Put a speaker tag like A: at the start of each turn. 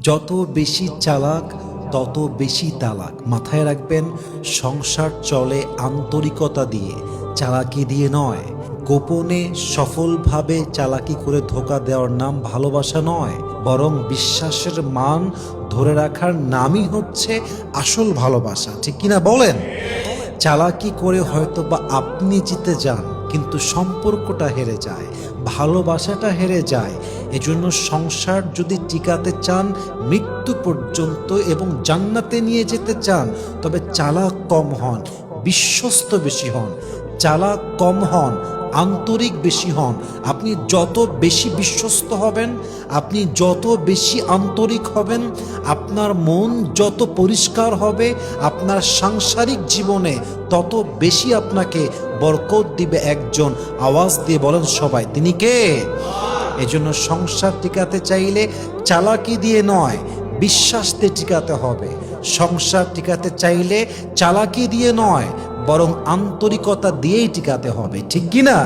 A: যত বেশি চালাক তত বেশি তালাক। মাথায় রাখবেন, সংসার চলে আন্তরিকতা দিয়ে, চালাকি দিয়ে নয়। গোপনে সফলভাবে চালাকি করে ধোঁকা দেওয়ার নাম ভালোবাসা নয়, বরং বিশ্বাসের মান ধরে রাখার নামই হচ্ছে আসল ভালোবাসা। ঠিক কিনা বলেন? চালাকি করে হয়তো বা আপনি জিতে যান, কিন্তু সম্পর্কটা হেরে যায়, ভালোবাসাটা হেরে যায়। এজন্য সংসার যদি টিকাতে চান মৃত্যু পর্যন্ত এবং জান্নাতে নিয়ে যেতে চান, তবে চালাক কম হন, বিশ্বস্ত বেশি হন। চালাক কম হন, আন্তরিক বেশি হন। আপনি যত বেশি বিশ্বস্ত হবেন, আপনি যত বেশি আন্তরিক হবেন, আপনার মন যত পরিষ্কার হবে, আপনার সাংসারিক জীবনে তত বেশি আপনাকে বরকত দিবে একজন। আওয়াজ দিয়ে বলেন সবাই, তিনি কে? এজন্য সংসার টিকাতে চাইলে চালাকি দিয়ে নয়, বিশ্বাস দিয়ে টিকাতে হবে। সংসার টিকাতে চাইলে চালাকি দিয়ে নয়, বরং আন্তরিকতা দিয়েই টিকাতে হবে। ঠিক কিনা?